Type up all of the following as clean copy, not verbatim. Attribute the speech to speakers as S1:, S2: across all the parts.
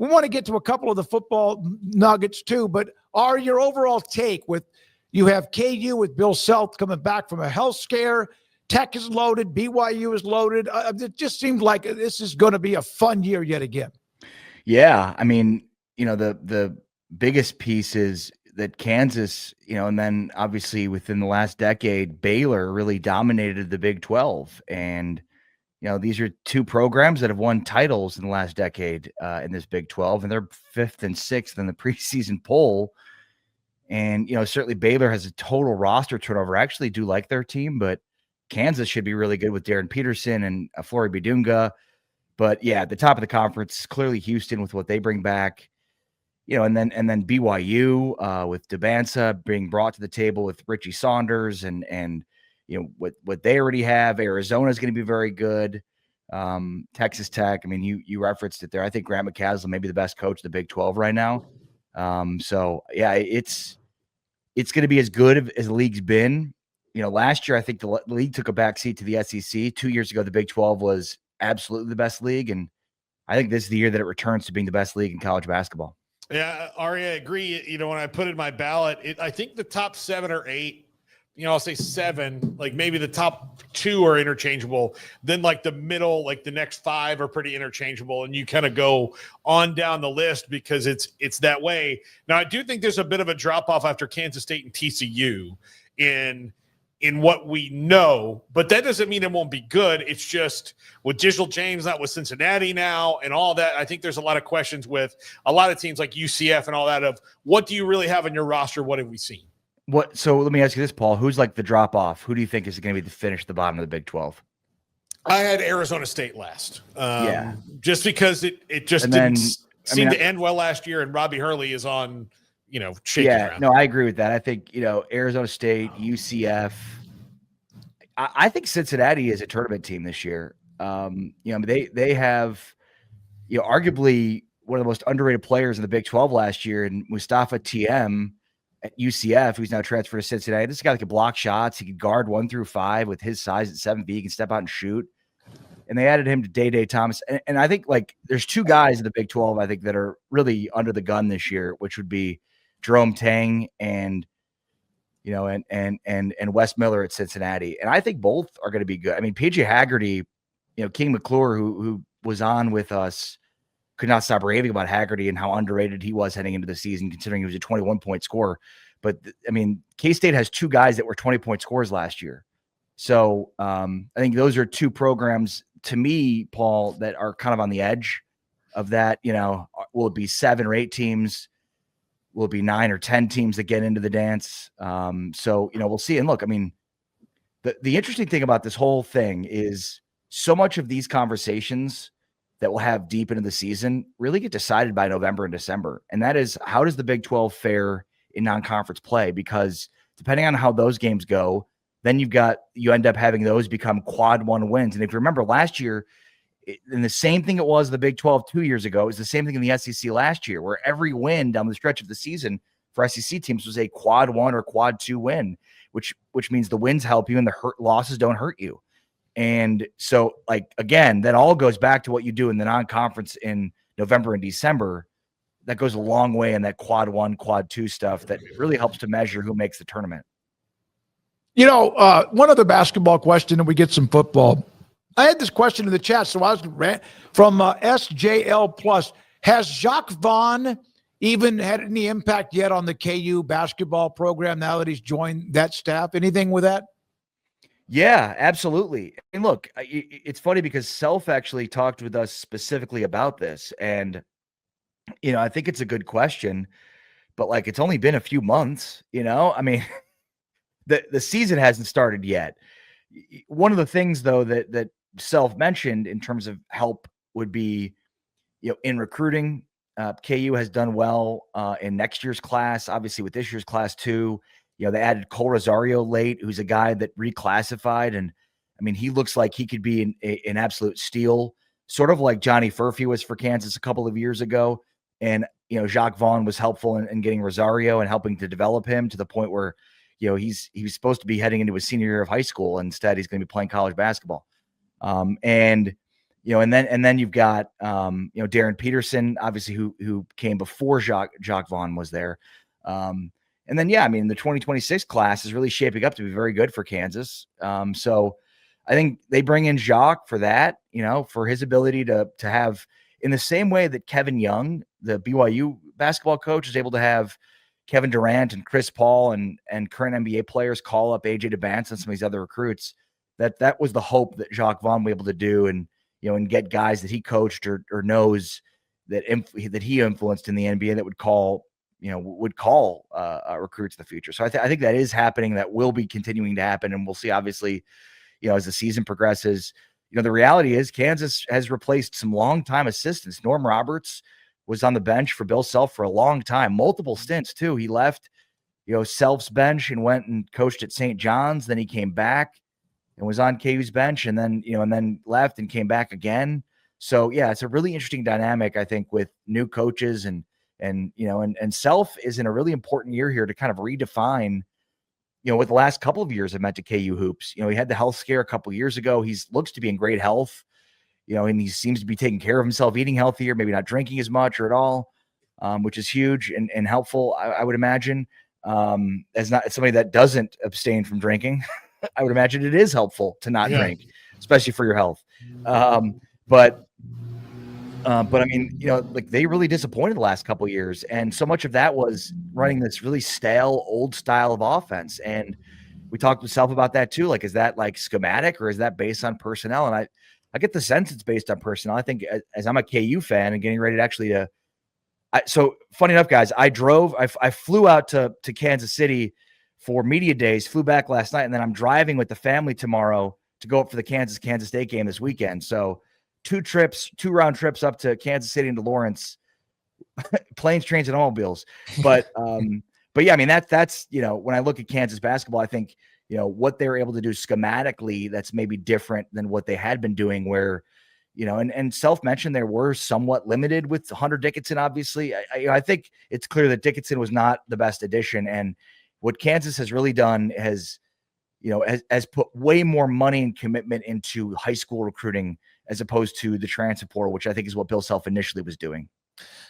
S1: we want to get to a couple of the football nuggets too, but are your overall take with you have KU with Bill Self coming back from a health scare, Tech is loaded, BYU is loaded. It just seems like this is going to be a fun year yet again.
S2: Yeah, I mean, the biggest piece is that Kansas, and then obviously within the last decade, Baylor really dominated the Big 12. And, these are two programs that have won titles in the last decade in this Big 12, and they're 5th and 6th in the preseason poll. And, certainly Baylor has a total roster turnover. I actually do like their team, but Kansas should be really good with Darren Peterson and Flory Bidunga. But yeah, at the top of the conference, clearly Houston with what they bring back, and then BYU with Debansa being brought to the table with Richie Saunders and what they already have. Arizona is going to be very good. Texas Tech, I mean, you referenced it there. I think Grant McCasland may be the best coach of the Big 12 right now. So yeah, it's going to be as good as the league's been. Last year I think the league took a backseat to the SEC. 2 years ago, the Big 12 was absolutely the best league, and I think this is the year that it returns to being the best league in college basketball.
S3: Yeah, Ari, I agree. When I put in my ballot, I think the top 7 or 8, I'll say 7, like maybe the top 2 are interchangeable. Then like the middle, like the next 5 are pretty interchangeable. And you kind of go on down the list because it's that way. Now, I do think there's a bit of a drop off after Kansas State and TCU in what we know, but that doesn't mean it won't be good. It's just with Digital James, not with Cincinnati now and all that. I think there's a lot of questions with a lot of teams like UCF and all that of what do you really have in your roster? What have we seen?
S2: So let me ask you this, Paul, who's like the drop off? Who do you think is going to be the finish at the bottom of the Big 12?
S3: I had Arizona State last.
S2: Yeah.
S3: Just because it just didn't seem to end well last year. And Robbie Hurley is on, shaking around.
S2: No, I agree with that. I think, Arizona State, UCF. I think Cincinnati is a tournament team this year. They have, arguably one of the most underrated players in the Big 12 last year, and Mustafa TM at UCF, who's now transferred to Cincinnati. This guy that could block shots. He could guard 1 through 5 with his size at 7 feet. He can step out and shoot. And they added him to Day Thomas. And I think there's 2 guys in the Big 12, I think, that are really under the gun this year, which would be Jerome Tang and Wes Miller at Cincinnati. And I think both are going to be good. I mean, PJ Haggerty, King McClure, who was on with us, could not stop raving about Haggerty and how underrated he was heading into the season, considering he was a 21-point scorer. But I mean, K-State has 2 guys that were 20-point scorers last year. So I think those are 2 programs to me, Paul, that are kind of on the edge of that. Will it be 7 or 8 teams? Will it be 9 or 10 teams that get into the dance? So, we'll see. And look, I mean, the interesting thing about this whole thing is so much of these conversations that we'll have deep into the season really get decided by November and December. And that is, how does the Big 12 fare in non-conference play? Because depending on how those games go, then you end up having those become quad 1 wins. And if you remember last year, and the same thing it was the Big 12 2 years ago, is the same thing in the SEC last year, where every win down the stretch of the season for SEC teams was a quad 1 or quad 2 win, which means the wins help you and the losses don't hurt you. And so, again, that all goes back to what you do in the non-conference in November and December. That goes a long way in that quad 1, quad 2 stuff that really helps to measure who makes the tournament.
S1: One other basketball question, and we get some football. I had this question in the chat, so I was from SJL Plus. Has Jaque Vaughn even had any impact yet on the KU basketball program now that he's joined that staff? Anything with that?
S2: Yeah, absolutely. And look, it's funny because Self actually talked with us specifically about this. And, I think it's a good question, but it's only been a few months, I mean, the season hasn't started yet. One of the things, though, that Self mentioned in terms of help would be, in recruiting. KU has done well in next year's class, obviously with this year's class too. They added Cole Rosario late, who's a guy that reclassified. And I mean, he looks like he could be an absolute steal, sort of like Johnny Furphy was for Kansas a couple of years ago. And, Jaque Vaughn was helpful in getting Rosario and helping to develop him to the point where, he was supposed to be heading into his senior year of high school. Instead, he's going to be playing college basketball. And and then you've got Darren Peterson, obviously who came before Jaque Vaughn was there. And then, the 2026 class is really shaping up to be very good for Kansas. So I think they bring in Jaque for that, for his ability to have, in the same way that Kevin Young, the BYU basketball coach, is able to have Kevin Durant and Chris Paul and current NBA players call up AJ DeBance and some of these other recruits. That was the hope that Jaque Vaughn was able to do, and get guys that he coached or knows that he influenced in the NBA that would call recruits in the future. So I think that is happening. That will be continuing to happen, and we'll see. Obviously, as the season progresses, the reality is Kansas has replaced some longtime assistants. Norm Roberts was on the bench for Bill Self for a long time, multiple stints too. He left, Self's bench and went and coached at St. John's. Then he came back and was on KU's bench, and then left and came back again. So yeah, it's a really interesting dynamic, I think, with new coaches and Self is in a really important year here to kind of redefine, what the last couple of years have meant to KU hoops. He had the health scare a couple of years ago. He looks to be in great health, and he seems to be taking care of himself, eating healthier, maybe not drinking as much or at all, which is huge and helpful, I would imagine. As somebody that doesn't abstain from drinking, I would imagine it is helpful to not drink, especially for your health. But I mean, they really disappointed the last couple of years. And so much of that was running this really stale, old style of offense. And we talked to Self about that too. Like, is that like schematic or is that based on personnel? And I get the sense it's based on personnel. I think as I'm a KU fan and getting ready to actually so funny enough, guys, I flew out to Kansas City for media days, flew back last night, and then I'm driving with the family tomorrow to go up for the Kansas State game this weekend. So 2 round trips up to Kansas City and to Lawrence, planes, trains, and automobiles. But yeah, I mean, that's, when I look at Kansas basketball, I think, what they're able to do schematically, that's maybe different than what they had been doing where, and Self mentioned they were somewhat limited with Hunter Dickinson. Obviously, I think it's clear that Dickinson was not the best addition. And what Kansas has really done has put way more money and commitment into high school recruiting as opposed to the transfer portal, which I think is what Bill Self initially was doing.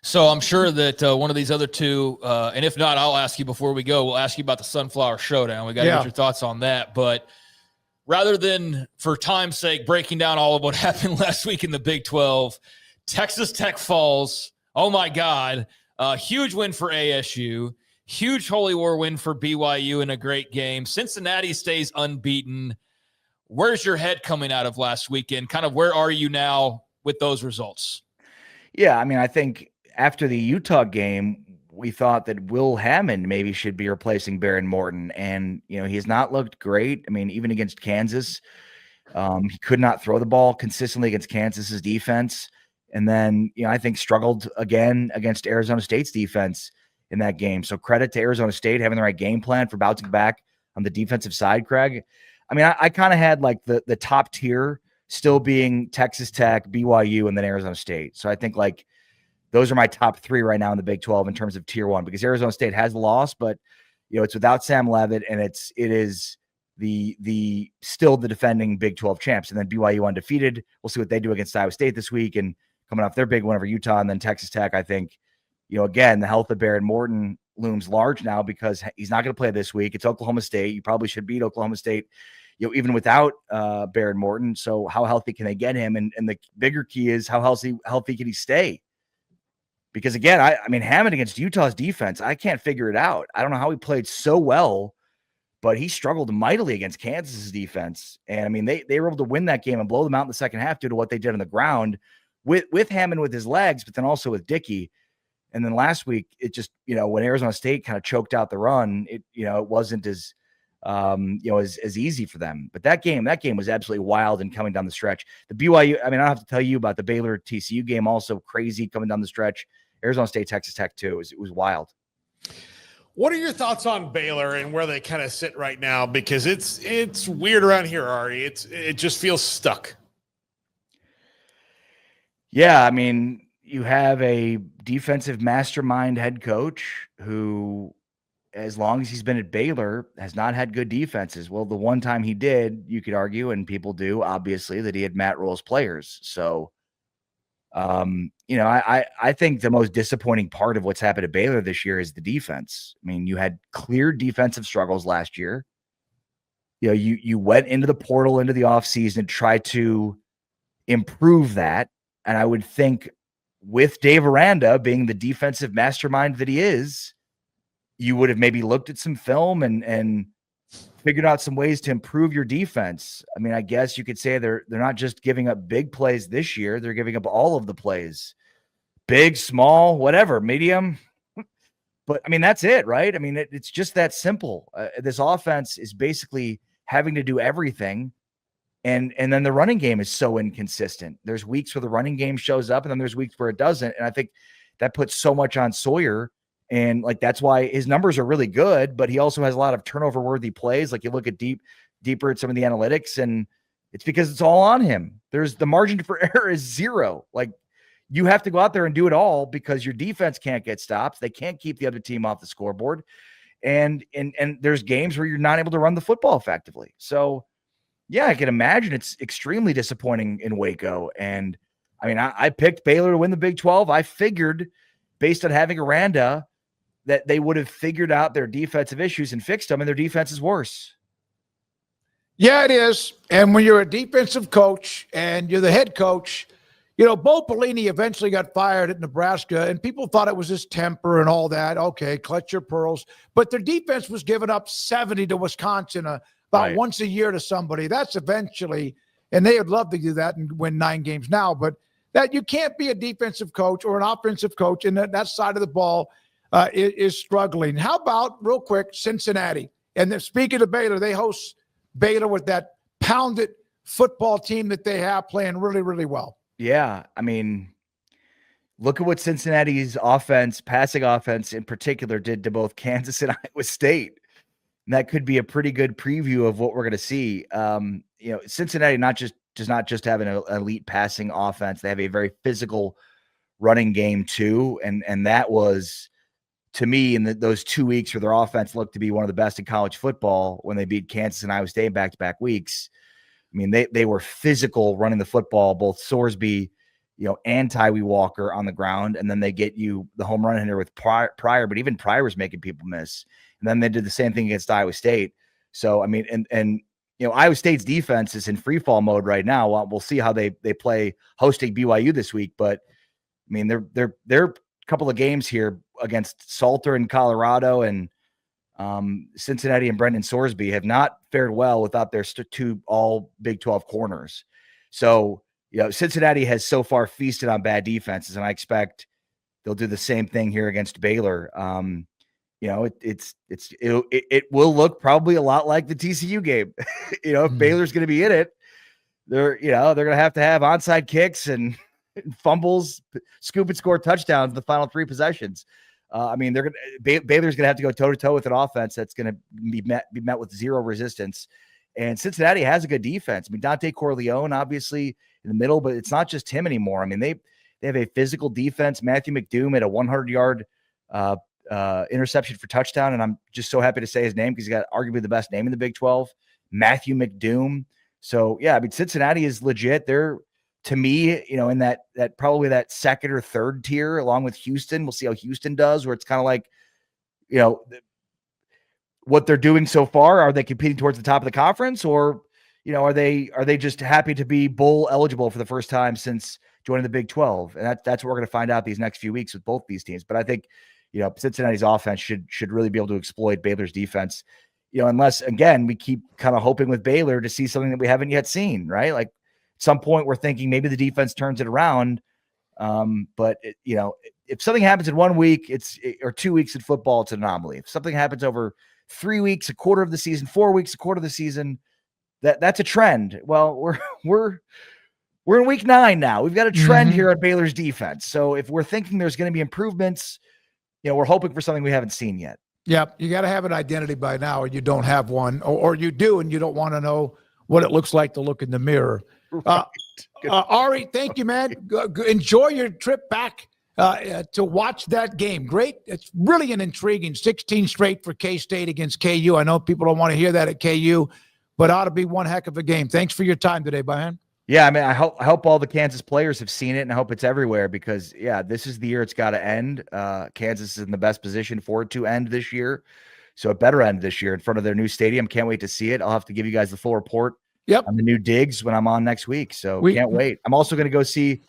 S4: So I'm sure that one of these other two, and if not, I'll ask you before we go. We'll ask you about the Sunflower Showdown. We got to get your thoughts on that. But rather than, for time's sake, breaking down all of what happened last week in the Big 12, Texas Tech falls. Oh, my God. Huge win for ASU. Huge Holy War win for BYU in a great game. Cincinnati stays unbeaten. Where's your head coming out of last weekend? Kind of where are you now with those results?
S2: Yeah, I mean, I think after the Utah game, we thought that Will Hammond maybe should be replacing Baron Morton. And, he's not looked great. I mean, even against Kansas, he could not throw the ball consistently against Kansas's defense. And then, I think struggled again against Arizona State's defense in that game. So credit to Arizona State having the right game plan for bouncing back on the defensive side, Craig. I mean, I kind of had like the top tier still being Texas Tech, BYU, and then Arizona State. So I think like those are my top 3 right now in the Big 12 in terms of tier 1, because Arizona State has lost, but it's without Sam Leavitt, and it is the still the defending Big 12 champs. And then BYU undefeated. We'll see what they do against Iowa State this week and coming off their big win over Utah. And then Texas Tech, I think, again, the health of Baron Morton looms large now because he's not going to play this week. It's Oklahoma State. You probably should beat Oklahoma State, even without Baron Morton. So how healthy can they get him? And the bigger key is how healthy can he stay? Because again, I mean, Hammond against Utah's defense, I can't figure it out. I don't know how he played so well, but he struggled mightily against Kansas's defense. And I mean, they were able to win that game and blow them out in the second half due to what they did on the ground with Hammond with his legs, but then also with Dickey. And then last week, it just, when Arizona State kind of choked out the run, it wasn't as, as easy for them. But that game was absolutely wild and coming down the stretch. The BYU, I mean, I don't have to tell you about the Baylor TCU game, also crazy coming down the stretch. Arizona State, Texas Tech too. It was wild.
S3: What are your thoughts on Baylor and where they kind of sit right now? Because it's weird around here, Ari. It just feels stuck.
S2: Yeah, I mean, you have a defensive mastermind head coach who as long as he's been at Baylor, has not had good defenses. Well, the one time he did, you could argue, and people do, obviously, that he had Matt Rule's players. So, I think the most disappointing part of what's happened at Baylor this year is the defense. I mean, you had clear defensive struggles last year. You went into the portal, into the offseason, and tried to improve that. And I would think with Dave Aranda being the defensive mastermind that he is, you would have maybe looked at some film and figured out some ways to improve your defense. I mean, I guess you could say they're not just giving up big plays this year. They're giving up all of the plays, big, small, whatever, medium. But I mean, that's it, right? I mean, it's just that simple. This offense is basically having to do everything. And then the running game is so inconsistent. There's weeks where the running game shows up and then there's weeks where it doesn't. And I think that puts so much on Sawyer. And like, that's why his numbers are really good, but he also has a lot of turnover worthy plays. Like you look at deeper at some of the analytics, and it's because it's all on him. There's the margin for error is zero. Like you have to go out there and do it all because your defense can't get stops. They can't keep the other team off the scoreboard. And there's games where you're not able to run the football effectively. So yeah, I can imagine it's extremely disappointing in Waco. And I mean, I picked Baylor to win the Big 12. I figured based on having Aranda that they would have figured out their defensive issues and fixed them, and their defense is worse.
S1: Yeah, it is. And when you're a defensive coach and you're the head coach, Bo Pelini eventually got fired at Nebraska, and people thought it was his temper and all that. Okay, clutch your pearls. But their defense was giving up 70 to Wisconsin about once a year to somebody. That's eventually, and they would love to do that and win 9 games now, but that you can't be a defensive coach or an offensive coach, and that side of the ball is struggling. How about, real quick, Cincinnati? And then speaking of Baylor, they host Baylor with that pounded football team that they have playing really, really well.
S2: Yeah, I mean, look at what Cincinnati's offense, passing offense in particular, did to both Kansas and Iowa State. And that could be a pretty good preview of what we're going to see. Cincinnati does not just have an elite passing offense. They have a very physical running game too. And that was, to me, in those 2 weeks where their offense looked to be one of the best in college football when they beat Kansas and Iowa State in back-to-back weeks. I mean, they were physical running the football, both Sorsby, and Tyree Walker on the ground. And then they get you the home run hitter with Pryor, but even Pryor was making people miss. And then they did the same thing against Iowa State. So, I mean, and Iowa State's defense is in free fall mode right now. Well, we'll see how they play hosting BYU this week. But I mean, they're a couple of games here against Salter in Colorado and Cincinnati and Brendan Sorsby have not fared well without their 2 all Big 12 corners. So, Cincinnati has so far feasted on bad defenses, and I expect they'll do the same thing here against Baylor. It will look probably a lot like the TCU game. If Baylor's going to be in it, they're going to have onside kicks and fumbles, scoop and score touchdowns in the final 3 possessions. Baylor's going to have to go toe to toe with an offense that's going to be met with zero resistance. And Cincinnati has a good defense. I mean, Dante Corleone, obviously in the middle, but it's not just him anymore. I mean, they have a physical defense. Matthew McDoom had a 100-yard interception for touchdown. And I'm just so happy to say his name because he's got arguably the best name in the Big 12, Matthew McDoom. So yeah, I mean, Cincinnati is legit. They're, to me, in that probably that second or third tier along with Houston. We'll see how Houston does, where it's kind of like, what they're doing so far. Are they competing towards the top of the conference, or, are they just happy to be bowl eligible for the first time since joining the Big 12? And that's what we're going to find out these next few weeks with both these teams. But I think, Cincinnati's offense should really be able to exploit Baylor's defense, unless, again, we keep kind of hoping with Baylor to see something that we haven't yet seen, right? Like, at some point we're thinking maybe the defense turns it around. But if something happens in 1 week, or 2 weeks in football, it's an anomaly. If something happens over 3 weeks, a quarter of the season, 4 weeks, a quarter of the season, that's a trend. Well, we're in week 9 now. We've got a trend here at Baylor's defense. So if we're thinking there's going to be improvements, we're hoping for something we haven't seen yet.
S1: Yeah, you got to have an identity by now, or you don't have one, or you do, and you don't want to know what it looks like to look in the mirror. Right. Ari, thank you, man. Enjoy your trip back to watch that game. Great. It's really an intriguing 16 straight for K-State against KU. I know people don't want to hear that at KU, but ought to be one heck of a game. Thanks for your time today, Brian.
S2: Yeah, I mean, I hope all the Kansas players have seen it, and I hope it's everywhere because, yeah, this is the year it's got to end. Kansas is in the best position for it to end this year, so it better end this year in front of their new stadium. Can't wait to see it. I'll have to give you guys the full report on the new digs when I'm on next week, so can't wait. I'm also going to go see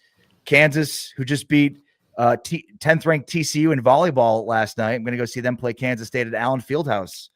S2: Kansas, who just beat 10th ranked TCU in volleyball last night. I'm going to go see them play Kansas State at Allen Fieldhouse